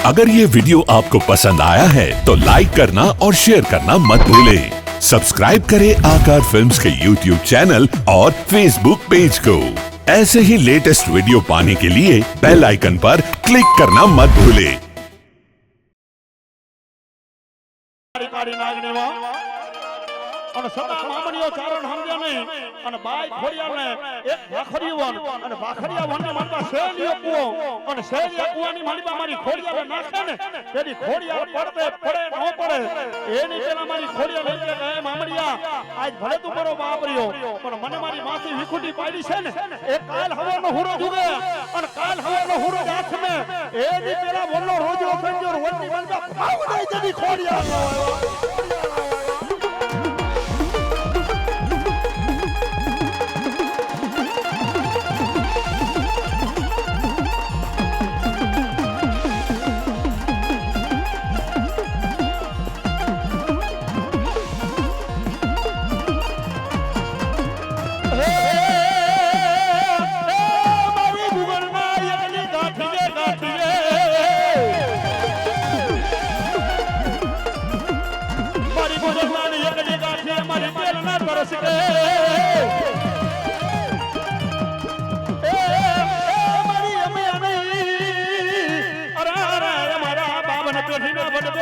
अगर ये वीडियो आपको पसंद आया है तो लाइक करना और शेयर करना मत भूलें। सब्सक्राइब करें आकार फिल्म्स के YouTube चैनल और Facebook पेज को। ऐसे ही लेटेस्ट वीडियो पाने के लिए बेल आइकन पर क्लिक करना मत भूलें। અને સદા મામણીઓ ચારણ સમજ્યા નહીં અને બાઈ ખોડિયાને એક વાખરીવન અને વાખરીયાવનને માનતા શેલિયો કુવો અને શેલિયા કુવાની માલિબા મારી ખોડિયાને નાખે ને તેની ખોડિયા પડતે પડે ન પડે એની પેલા મારી ખોડિયા લઈ કે એ મામણીયા આજ ભલે તું મારો બાપરિયો પણ મને મારી માથી વિખુટી પાડી છે ને એ કાલ હવાનો હુરો જુગે અને કાલ હવાનો હુરો હાથ મે એની પેલા વલ્લો રોજો સંજો વલ્લી માલિબા પાવડાઈ જની ખોડિયા નો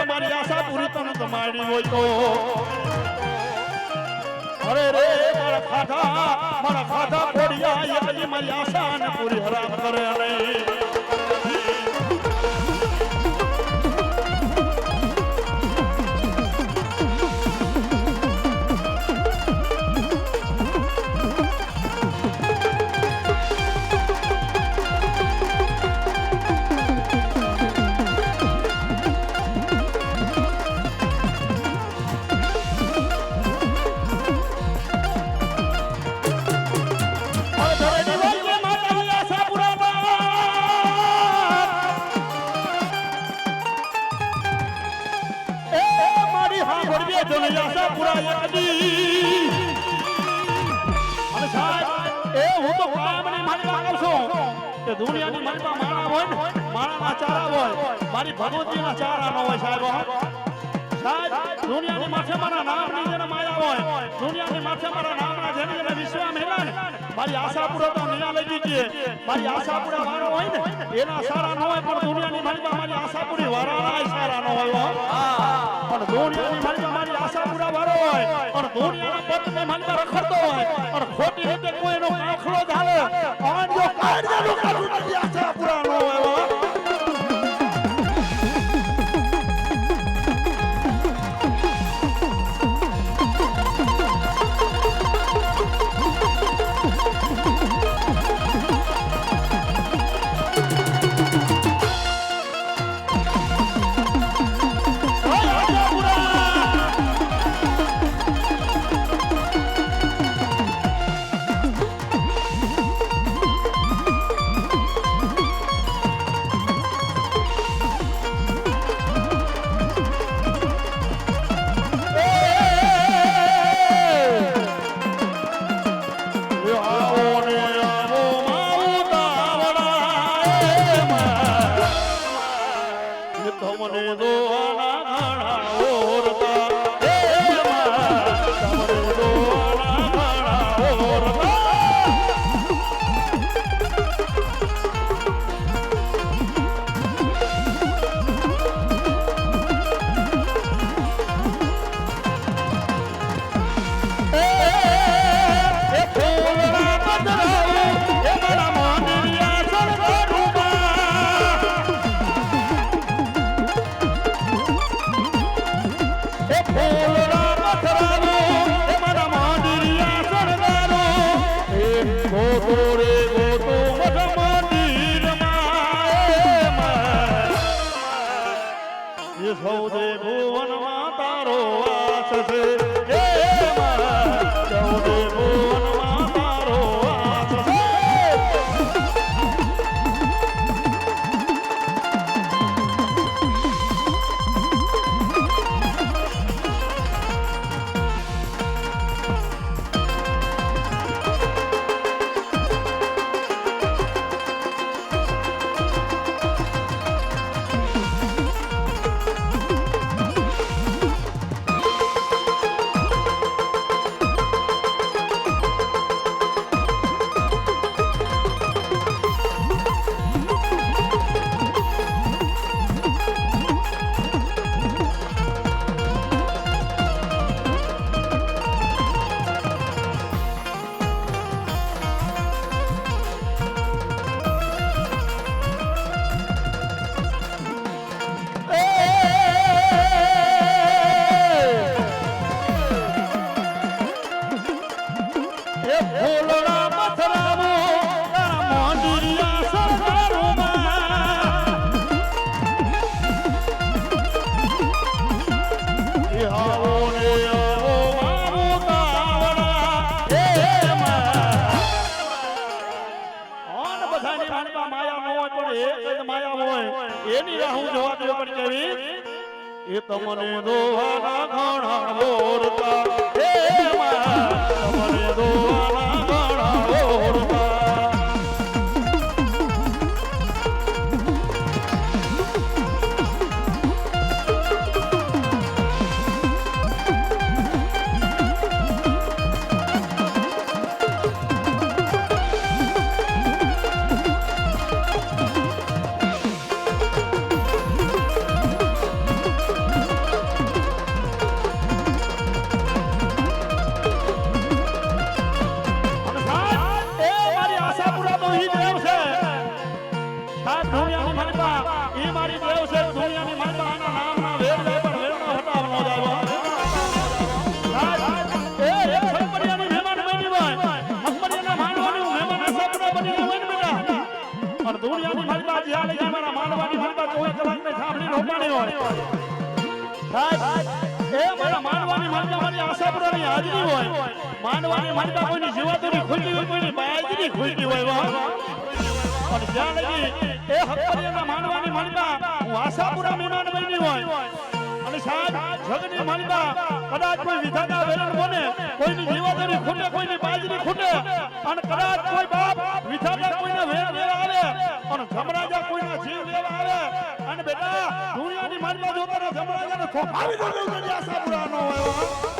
મારી આશા પૂરી તને તમારી હોય તો અરે રે મારા ખાધા ખોડિયા એકલી મારી આશા ને પૂરી હરામ કરે નહીં દુનિયાની મનમાં માણા હોય ને માણાના ચારા હોય મારી ભગવતીના ચારા ન હોય સાહેબ દુનિયાની માથે મારા નામની જેને માયા હોય દુનિયાની માથે મારા નામના જેને વિશ્વાસ મેલા ને મારી આશાપુરા તો નિયા લઈ ગઈ મારી આશાપુરા વાળો હોય ને એના સારા ન હોય પણ દુનિયાની મનમાં મારી આશાપુરી વાળાના સારા ન હોય પણ દુનિયાની મનમાં મારી આશાપુરા વાળો હોય અને દુનિયાના પતને મનમાં રખડતો હોય અને ખોટી રીતે કોઈનો કાખલો ઝાલે અને જો કાઢ્યાનો કાઢું નથી આશાપુરા ન હોય સૌદે ભુવનમાં તારો વાસ છે સૌદે ભુવનમાં તારો વાસ છે એની રાહ હું જોવા દે પણ કેવી એ તમને દોવાના ઘણા બોરતા એ તમને દોવાના ઘણા બોરતા માનવાની માનતા કોઈની જીવાતોની ખુલ્લી હોય કોઈની બાજરી ખુલ્લી હોય પણ જ્યાં લગી એ હકપરિયાના માનવાની માનતા હું આશાપુરા મહેમાન બની હોય અને સાહેબ જગની માનતા કદાચ કોઈ વિધાતા વેરણ બને કોઈની જીવાતોની ખૂટે કોઈની બાજરી ખૂટે અને કદાચ કોઈ બાપ વિધાતા કોઈને વેર લેવા આવે અને જમરાજા કોઈના જીવ લેવા આવે અને બેટા દુનિયાની માનતા જોતા જમરાજાને થોપાવી દેવું આશાપુરા નો હોય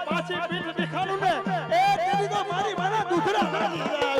પાછી પીઠ દેખાડું ને એ તેની તો મારી મારા દુખડા નાખી જાય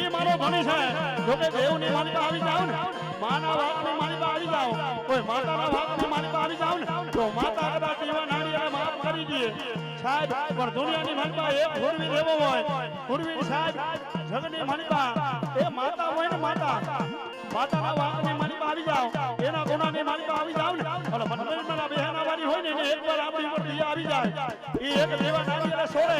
ઈ મારો ધણી છે જો કે દેવની માલિકા આવી જાવ ને માના વાતની માલિકા આવી જાવ કોઈ માતાના વાતની માલિકા આવી જાવ ને તો માતા કદાચ એવા નાળિયેર માફ કરી દે સાહેબ પણ દુનિયાની માલિકા એક હુરવીર એવો હોય હુરવીર સાહેબ જગની માલિકા એ માતા હોય ને માતાના વાતની માલિકા આવી જાવ એના ગુનાની માલિકા આવી જાવ ને અને મંદિરના બેહાના વાળી હોય ને એને એકવાર આપણી ઉપર દિયા આવી જાય ઈ એક દેવા નાળિયેર છોડે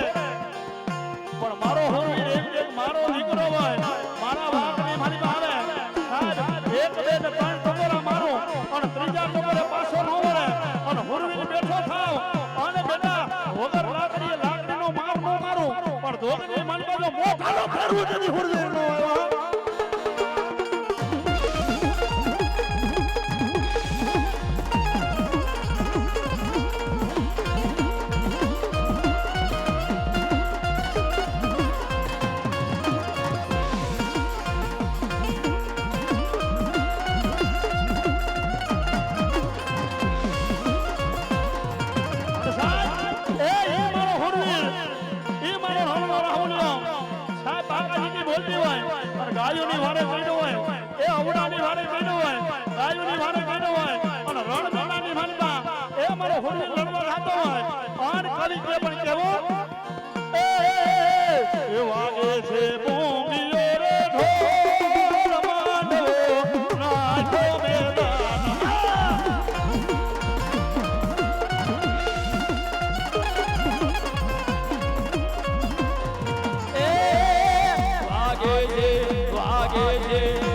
પણ મારો હુરવીર એક મારો દીકરો હોય મારા વાતની માલિકા આવે સાહેબ એક બે ને ત્રણ ટકોરા મારો અને ત્રીજા ટકોરે પાછો ન વળે અને હુરવીર બેઠો થાવ અને બેટા વગર લાકડીનો માર ન મારું પણ ધોગની માલિકા જો મોઢાનો ફેરવું જતી હુરવીર નો આવ્યો ગાયોની વારે કઈડો હોય એ અવડાની વારે કઈડો હોય ગાયોની વારે કઈડો હોય અને રણમેણાની માલિકા એ મારો હુરવીર લડવા જાતો હોય આન કલી કે પણ કેવો એ વાગે છે બોંગીઓ રે ઢોલ માંડો નાચો મેદાન વાગે છે